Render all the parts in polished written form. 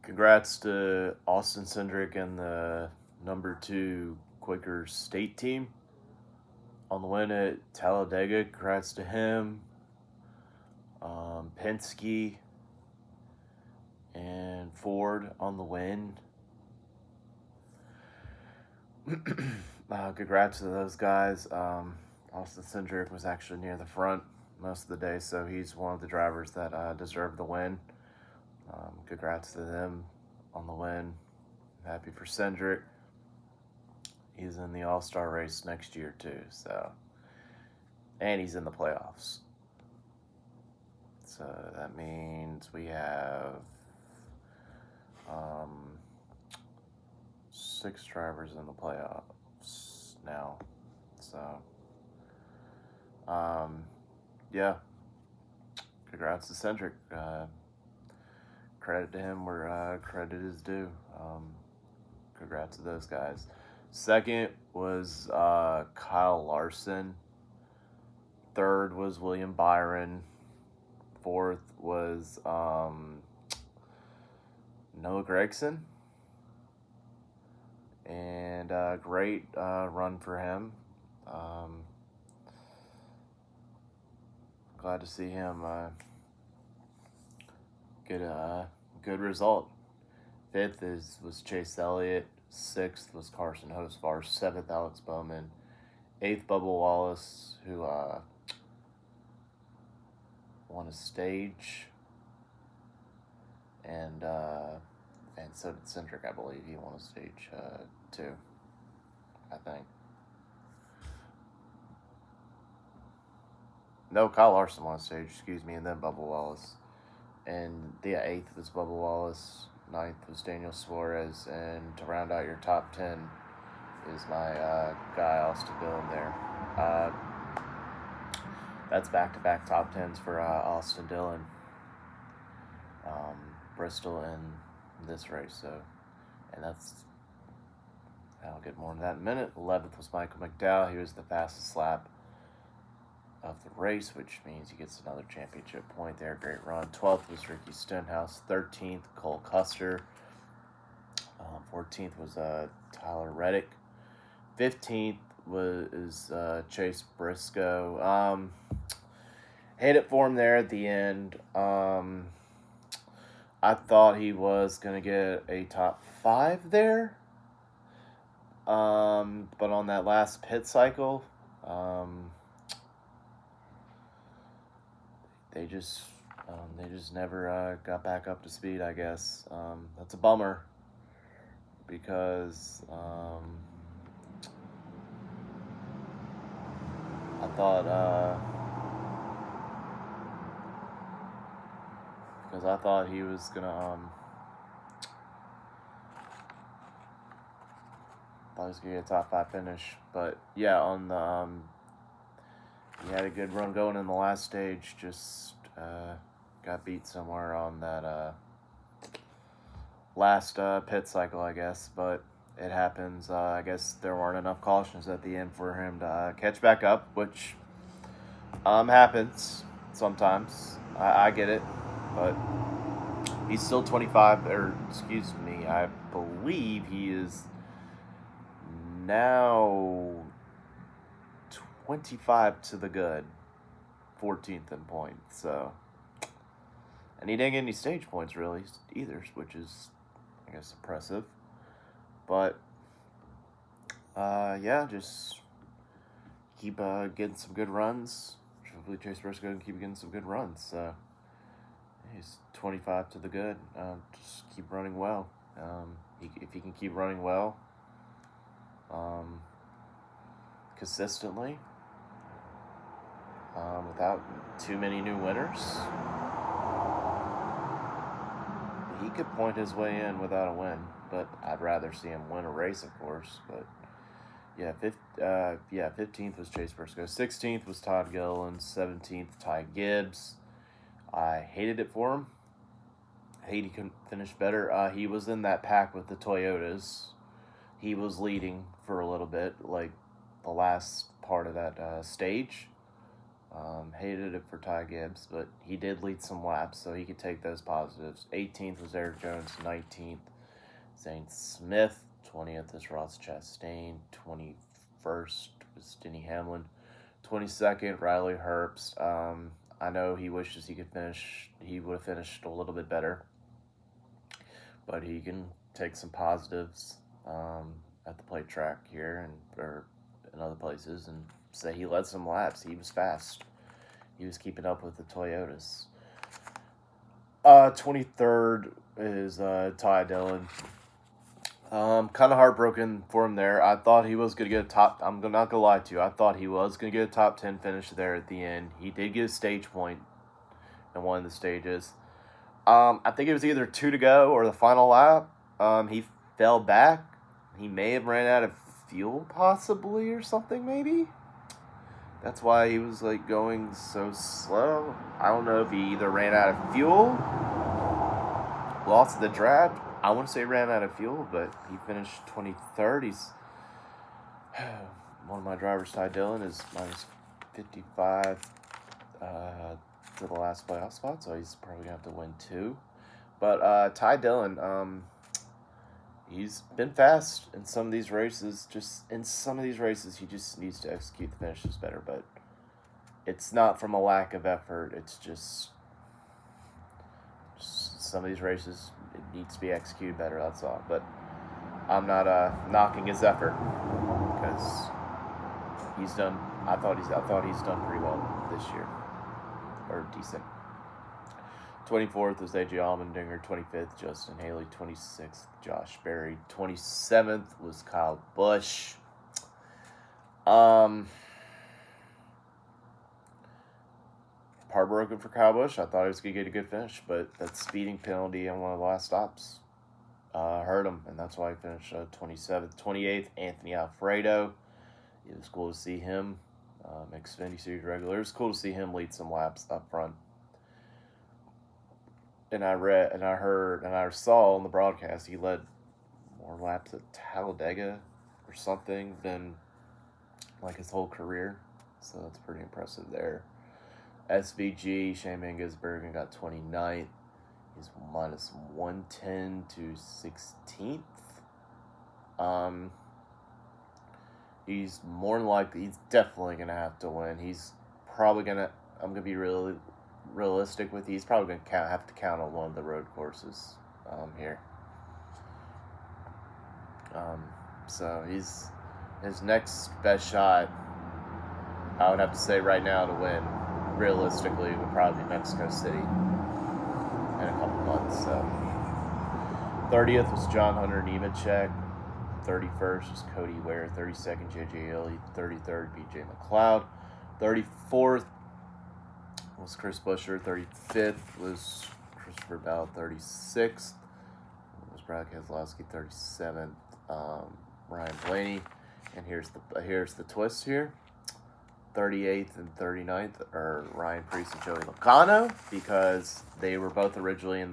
Congrats to Austin Cindric and the number 2 Quaker State team on the win at Talladega. Congrats to him. Penske and Ford on the win. Congrats to those guys. Austin Cindric was actually near the front most of the day, so he's one of the drivers that deserved the win. Congrats to them on the win. Happy for Cindric. He's in the All-Star race next year too, and he's in the playoffs. So that means we have 6 drivers in the playoffs now. So, yeah. Congrats to Cindric. Credit to him where credit is due. Congrats to those guys. Second was Kyle Larson. Third was William Byron. Fourth was Noah Gregson. And great run for him. Glad to see him get a good result. Fifth was Chase Elliott. Sixth was Carson Hocevar. Seventh, Alex Bowman. Eighth, Bubba Wallace, who won a stage. And so did Cindric, I believe. He won a stage too, I think. No, Kyle Larson won a stage, and then Bubba Wallace. And the 8th was Bubba Wallace. 9th was Daniel Suarez. And to round out your top 10 is my guy, Austin Dillon there. That's back-to-back top 10s for Austin Dillon. Bristol in this race. And I'll get more into that in a minute. 11th was Michael McDowell. He was the fastest lap of the race, which means he gets another championship point there. Great run. 12th was Ricky Stenhouse. 13th, Cole Custer. 14th was Tyler Reddick. 15th was Chase Briscoe. Hit it for him there at the end. I thought he was going to get a top 5 there. But on that last pit cycle, they just never got back up to speed, I guess. That's a bummer because I thought he was gonna get a top 5 finish, but yeah, on the he had a good run going in the last stage. Just got beat somewhere on that last pit cycle, I guess. But it happens. I guess there weren't enough cautions at the end for him to catch back up, which happens sometimes. I get it, but he's still 25. Or excuse me, I believe he is now 25 to the good, 14th in points. So, and he didn't get any stage points really either, which is, I guess, impressive. But yeah, just keep getting some good runs. Hopefully, Chase Briscoe can keep getting some good runs. So he's 25 to the good. Just keep running well. If he can keep running well, consistently, without too many new winners, he could point his way in without a win. But I'd rather see him win a race, of course. But yeah, 15th was Chase Briscoe. 16th was Todd Gilliland. 17th, Ty Gibbs. I hated it for him. He couldn't finish better. He was in that pack with the Toyotas. He was leading for a little bit, like the last part of that stage. Hated it for Ty Gibbs, but he did lead some laps, so he could take those positives. 18th was Eric Jones, 19th Zane Smith, 20th is Ross Chastain, 21st was Denny Hamlin, 22nd Riley Herbst. I know he wishes he would have finished a little bit better, but he can take some positives at the plate track here or in other places and say he led some laps. He was fast. He was keeping up with the Toyotas. 23rd is Ty Dillon. Kind of heartbroken for him there. I thought he was going to get a top. I'm not going to lie to you. I thought he was going to get a top 10 finish there at the end. He did get a stage point in one of the stages. I think it was either 2 to go or the final lap. He fell back. He may have ran out of fuel possibly or something maybe. That's why he was like going so slow. I don't know if he either ran out of fuel, lost the draft. I wouldn't say ran out of fuel, but he finished 23rd. He's one of my drivers, Ty Dillon, is minus 55 to the last playoff spot, so he's probably gonna have to win 2. But Ty Dillon, he's been fast in some of these races. He just needs to execute the finishes better. But it's not from a lack of effort. It's just some of these races it needs to be executed better. That's all. But I'm not knocking his effort because he's done. I thought he's done pretty well this year, or decent. 24th was AJ Allmendinger, 25th Justin Haley, 26th Josh Berry, 27th was Kyle Busch. Heartbroken for Kyle Busch. I thought he was going to get a good finish, but that speeding penalty on one of the last stops hurt him, and that's why he finished 27th. 28th, Anthony Alfredo. It was cool to see him, Xfinity Series regular. It was cool to see him lead some laps up front. And I saw on the broadcast he led more laps at Talladega or something than like his whole career. So that's pretty impressive there. SVG, Shane Van Gisbergen got 29th. He's minus 110 to 16th. He's more than likely, he's definitely going to have to win. He's probably going to, I'm going to be really realistic with you. He's probably going to have to count on one of the road courses here. So he's his next best shot, I would have to say right now to win, realistically, would probably be Mexico City in a couple months. So 30th was John Hunter Nemechek. 31st was Cody Ware. 32nd, J.J. Ely. 33rd, B.J. McLeod. 34th was Chris Buescher. 35th was Christopher Bell. 36th was Brad Keselowski. 37th, Ryan Blaney. And here's the twist here. 38th and 39th are Ryan Preece and Joey Logano, because they were both originally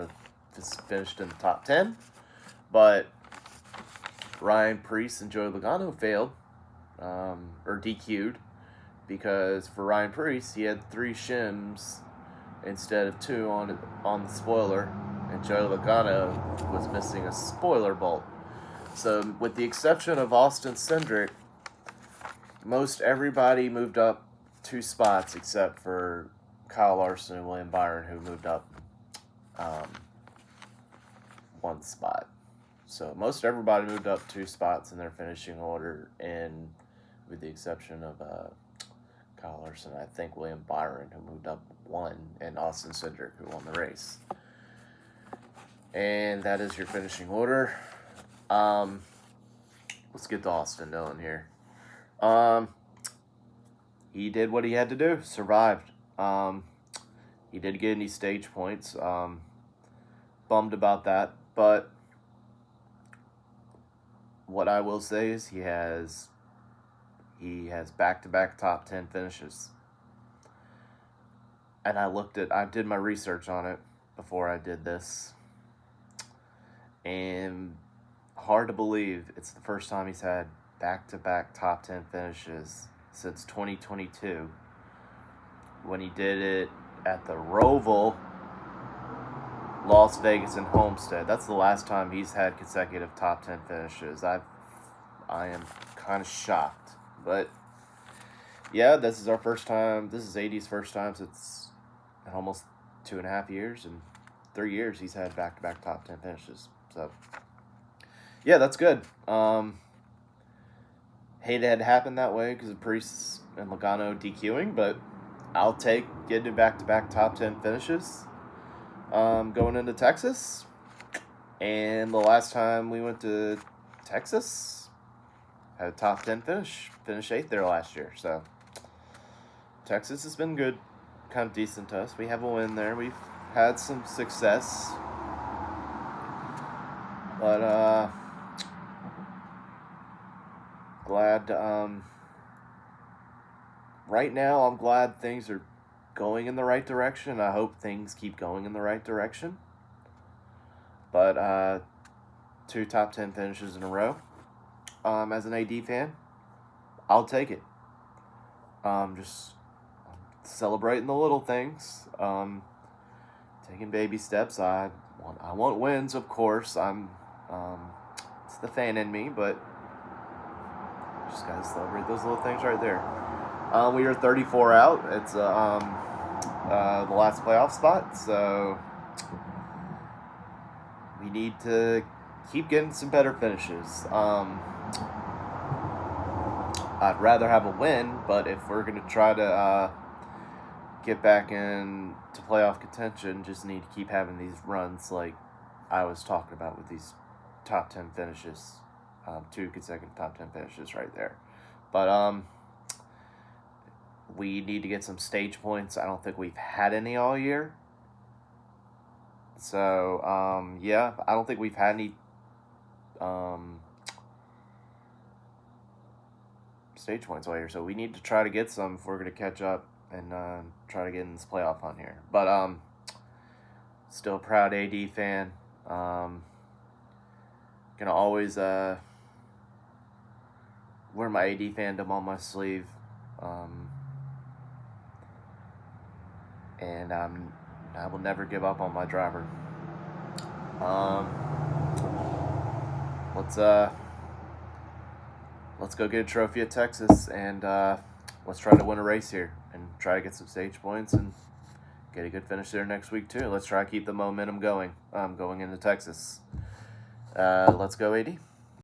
finished in the top 10, but Ryan Preece and Joey Logano failed, or DQ'd, because for Ryan Preece, he had 3 shims instead of 2 on the spoiler, and Joey Logano was missing a spoiler bolt. So with the exception of Austin Cindric, most everybody moved up 2 spots except for Kyle Larson and William Byron, who moved up 1 spot. So most everybody moved up 2 spots in their finishing order, and with the exception of Kyle Larson, I think William Byron, who moved up 1, and Austin Cindric, who won the race. And that is your finishing order. Let's get to Austin Dillon here. He did what he had to do. Survived. He didn't get any stage points. Bummed about that. But what I will say is he has back-to-back top 10 finishes. And I did my research on it before I did this. And hard to believe it's the first time he's had back-to-back top 10 finishes since 2022, when he did it at the Roval, Las Vegas, and Homestead. That's the last time he's had consecutive top 10 finishes. I am kind of shocked, but yeah, this is our first time. This is AD's first time since almost 2.5 years, and 3 years he's had back-to-back top 10 finishes. So yeah, that's good. Hate it had happened that way because of Priest and Logano DQing, but I'll take getting back-to-back top 10 finishes going into Texas. And the last time we went to Texas, had a top 10 finish. Finished 8th there last year. So Texas has been good, kind of decent to us. We have a win there. We've had some success. But glad right now I'm glad things are going in the right direction. I hope things keep going in the right direction. But 2 top 10 finishes in a row. As an AD fan, I'll take it. Just celebrating the little things. Taking baby steps. I want wins, of course. It's the fan in me, but just gotta celebrate those little things right there. We are 34 out. It's the last playoff spot, so we need to keep getting some better finishes. I'd rather have a win, but if we're gonna try to get back into playoff contention, just need to keep having these runs like I was talking about with these top 10 finishes. 2 consecutive top 10 finishes right there. But we need to get some stage points. I don't think we've had any all year. So, yeah, I don't think we've had any stage points all year. So we need to try to get some if we're going to catch up and try to get in this playoff hunt here. But still a proud AD fan. Gonna always wear my AD fandom on my sleeve. And I will never give up on my driver. Let's go get a trophy at Texas, and let's try to win a race here and try to get some stage points and get a good finish there next week too. Let's try to keep the momentum going into Texas. Let's go, AD.